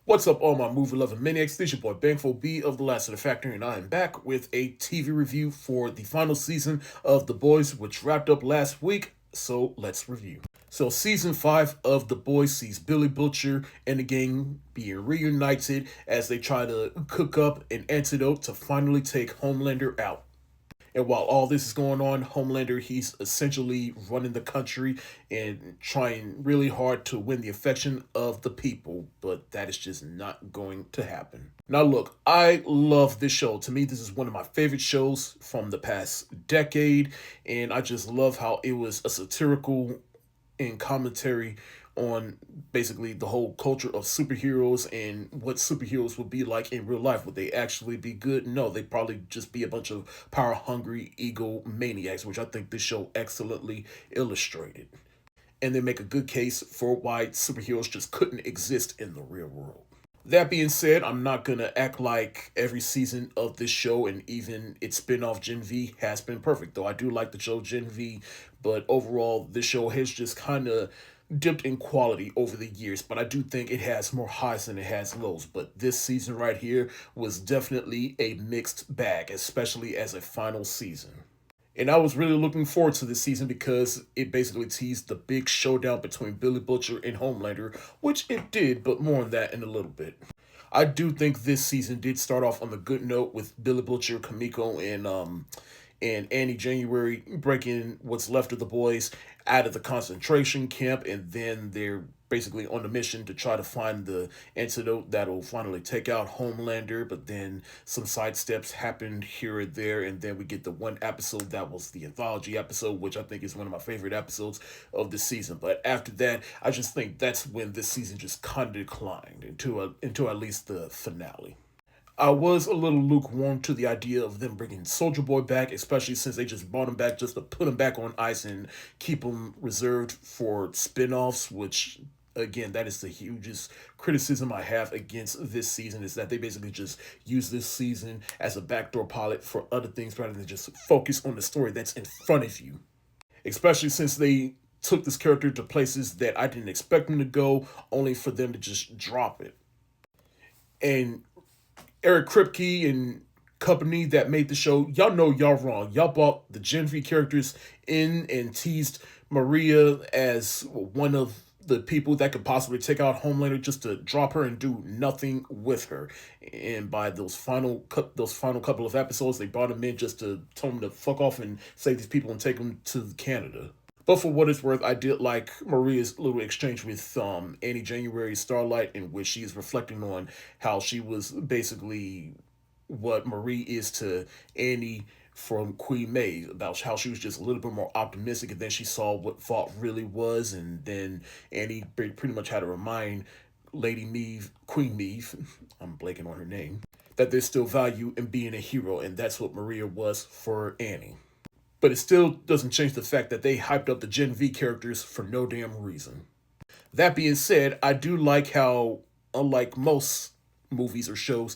What's up, all my movie loving maniacs? This your boy Bangful B of the Lassiter Factory, and I am back with a TV review for the final season of The Boys, which wrapped up last week. So let's review. So season 5 of The Boys sees Billy Butcher and the gang being reunited as they try to cook up an antidote to finally take Homelander out. And while all this is going on, Homelander, he's essentially running the country and trying really hard to win the affection of the people, but that is just not going to happen. Now, look, I love this show. To me, this is one of my favorite shows from the past decade, and I just love how it was a satirical and commentary on basically the whole culture of superheroes and what superheroes would be like in real life. Would they actually be good? No, they'd probably just be a bunch of power hungry ego maniacs, which I think this show excellently illustrated. And they make a good case for why superheroes just couldn't exist in the real world. That being said, I'm not gonna act like every season of this show and even its spin-off Gen V has been perfect, though I do like the show Gen V, but overall this show has just kind of dipped in quality over the years, but I do think it has more highs than it has lows. But this season right here was definitely a mixed bag, especially as a final season. And I was really looking forward to this season because it basically teased the big showdown between Billy Butcher and Homelander, which it did, but more on that in a little bit. I do think this season did start off on the good note with Billy Butcher, Kamiko, and Annie January breaking what's left of the boys out of the concentration camp, and then they're basically on the mission to try to find the antidote that'll finally take out Homelander. But then some sidesteps happened here or there, and then we get the one episode that was the anthology episode, which I think is one of my favorite episodes of the season. But after that, I just think that's when this season just kind of declined into at least the finale. I was a little lukewarm to the idea of them bringing Soldier Boy back, especially since they just brought him back just to put him back on ice and keep him reserved for spin-offs, which again, that is the hugest criticism I have against this season, is that they basically just use this season as a backdoor pilot for other things rather than just focus on the story that's in front of you. Especially since they took this character to places that I didn't expect them to go, only for them to just drop it. And Eric Kripke and company that made the show, y'all know y'all wrong. Y'all brought the Gen V characters in and teased Maria as one of the people that could possibly take out Homelander just to drop her and do nothing with her. And by those final couple of episodes, they brought him in just to tell him to fuck off and save these people and take them to Canada. But for what it's worth, I did like Maria's little exchange with Annie January Starlight, in which she is reflecting on how she was basically what Marie is to Annie from Queen May, about how she was just a little bit more optimistic, and then she saw what fault really was, and then Annie pretty much had to remind Lady Meave, Queen Meave, I'm blanking on her name, that there's still value in being a hero, and that's what Maria was for Annie. But it still doesn't change the fact that they hyped up the Gen V characters for no damn reason. That being said, I do like how, unlike most movies or shows,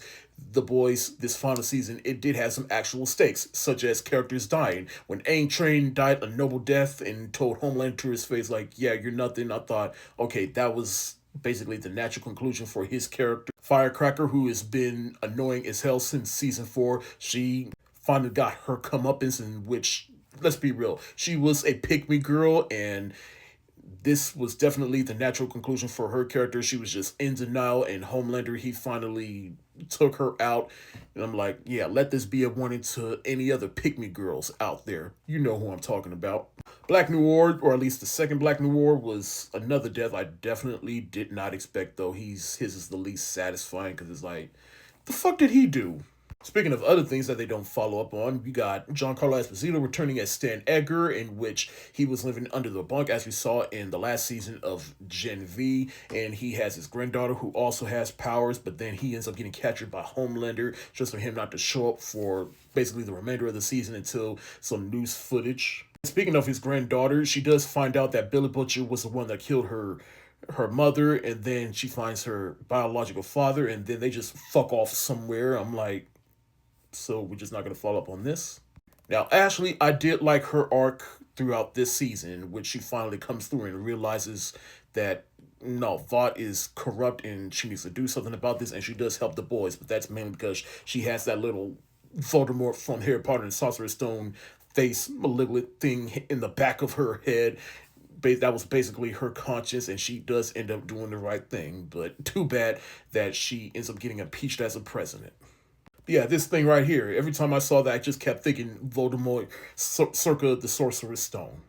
The Boys, this final season, it did have some actual stakes, such as characters dying. When Aang Train died a noble death and told Homelander to his face, like, yeah, you're nothing, I thought, okay, that was basically the natural conclusion for his character. Firecracker, who has been annoying as hell since season 4, she finally got her comeuppance, in which, let's be real, she was a pick-me girl, and this was definitely the natural conclusion for her character. She was just in denial, and Homelander, he finally took her out. And I'm like, yeah, let this be a warning to any other pick-me girls out there. You know who I'm talking about. Black Noir, or at least the second Black Noir, was another death I definitely did not expect, though. His is the least satisfying, because it's like, the fuck did he do? Speaking of other things that they don't follow up on, we got Giancarlo Esposito returning as Stan Edgar, in which he was living under the bunk, as we saw in the last season of Gen V, and he has his granddaughter who also has powers, but then he ends up getting captured by Homelander just for him not to show up for basically the remainder of the season until some news footage. Speaking of his granddaughter, she does find out that Billy Butcher was the one that killed her mother, and then she finds her biological father, and then they just fuck off somewhere. I'm like, so we're just not going to follow up on this. Now, Ashley, I did like her arc throughout this season, in which she finally comes through and realizes that no, Vought is corrupt and she needs to do something about this, and she does help the boys, but that's mainly because she has that little Voldemort from Harry Potter and Sorcerer's Stone face malignant thing in the back of her head. That was basically her conscience, and she does end up doing the right thing, but too bad that she ends up getting impeached as a president. Yeah, this thing right here, every time I saw that, I just kept thinking Voldemort circa the Sorcerer's Stone.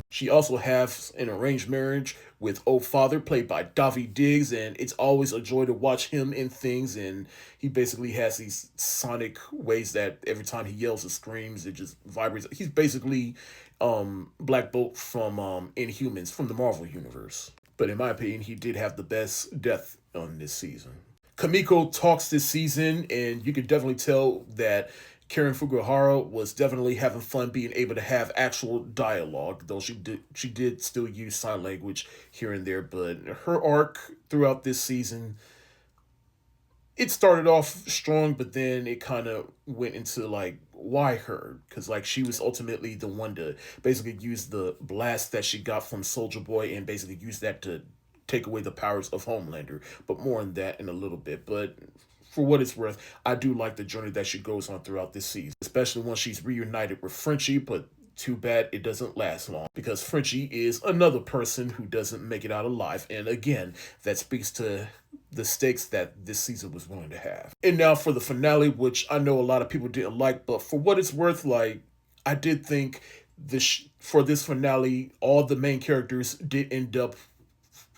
She also has an arranged marriage with Old Father, played by Daveed Diggs, and it's always a joy to watch him in things. And he basically has these sonic ways that every time he yells or screams, it just vibrates. He's basically Black Bolt from Inhumans from the Marvel Universe. But in my opinion, he did have the best death on this season. Kamiko talks this season, and you can definitely tell that Karen Fukuhara was definitely having fun being able to have actual dialogue, though she did still use sign language here and there. But her arc throughout this season, it started off strong, but then it kind of went into like, why her? Because like she was ultimately the one to basically use the blast that she got from Soldier Boy and basically use that to take away the powers of Homelander. But more on that in a little bit. But for what it's worth, I do like the journey that she goes on throughout this season, especially when she's reunited with Frenchie, but too bad it doesn't last long because Frenchie is another person who doesn't make it out alive. And again, that speaks to the stakes that this season was willing to have. And now for the finale, which I know a lot of people didn't like, but for what it's worth, like, I did think for this finale, all the main characters did end up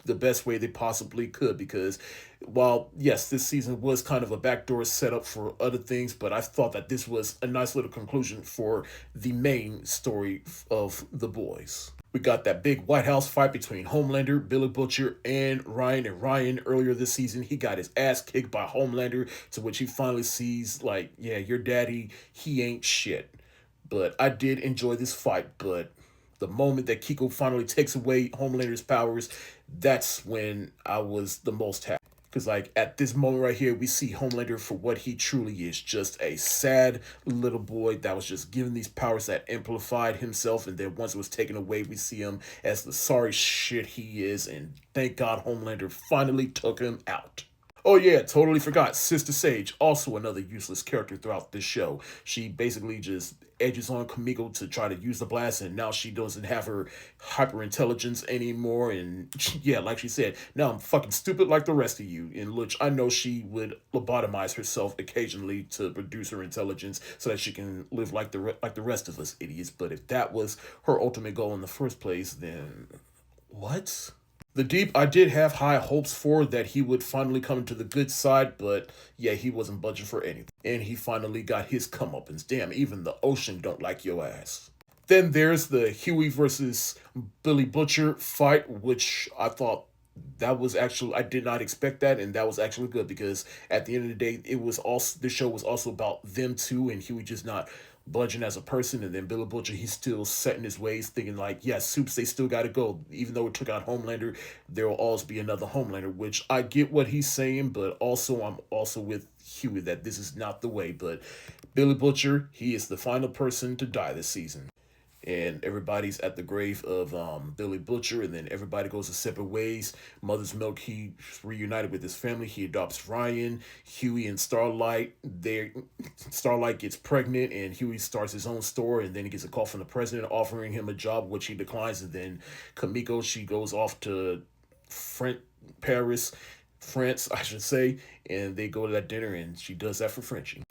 the best way they possibly could, because while yes, this season was kind of a backdoor setup for other things, but I thought that this was a nice little conclusion for the main story of The Boys. We got that big White House fight between Homelander, Billy Butcher, and Ryan. And Ryan, earlier this season, he got his ass kicked by Homelander, to which he finally sees, like, yeah, your daddy, he ain't shit. But I did enjoy this fight, but the moment that Kiko finally takes away Homelander's powers, that's when I was the most happy. Because, like, at this moment right here, we see Homelander for what he truly is. Just a sad little boy that was just given these powers that amplified himself. And then once it was taken away, we see him as the sorry shit he is. And thank God Homelander finally took him out. Oh yeah, totally forgot. Sister Sage, also another useless character throughout this show. She basically just edges on Kamiko to try to use the blast, and now she doesn't have her hyper intelligence anymore. And yeah, like she said, now I'm fucking stupid like the rest of you. In which I know she would lobotomize herself occasionally to produce her intelligence so that she can live like the rest of us idiots. But if that was her ultimate goal in the first place, then what? The Deep, I did have high hopes for that he would finally come to the good side, but yeah, he wasn't budging for anything. And he finally got his comeuppance. Damn, even the ocean don't like your ass. Then there's the Huey versus Billy Butcher fight, which I thought that was actually, I did not expect that, and that was actually good, because at the end of the day, it was also, the show was also about them two, and Huey just not budging as a person. And then Billy Butcher, he's still set in his ways, thinking like, yeah, Supes, they still gotta go. Even though it took out Homelander, there will always be another Homelander, which I get what he's saying, but also I'm also with Huey that this is not the way. But Billy Butcher, he is the final person to die this season. And everybody's at the grave of Billy Butcher, and then everybody goes to separate ways. Mother's Milk, he's reunited with his family. He adopts Ryan. Huey and Starlight, Starlight gets pregnant, and Huey starts his own store, and then he gets a call from the president offering him a job, which he declines. And then Kamiko, she goes off to Paris, France, I should say, and they go to that dinner, and she does that for Frenchie.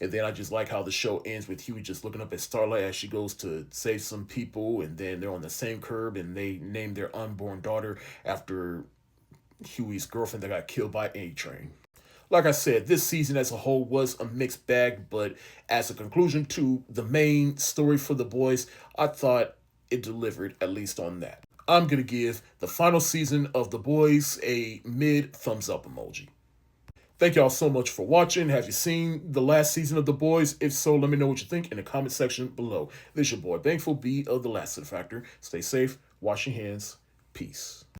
And then I just like how the show ends with Huey just looking up at Starlight as she goes to save some people, and then they're on the same curb, and they name their unborn daughter after Huey's girlfriend that got killed by A-Train. Like I said, this season as a whole was a mixed bag, but as a conclusion to the main story for The Boys, I thought it delivered, at least on that. I'm going to give the final season of The Boys a mid thumbs up emoji. Thank y'all so much for watching. Have you seen the last season of The Boys? If so, let me know what you think in the comment section below. This is your boy, Thankful B of the Lassiter Factor. Stay safe, wash your hands, peace.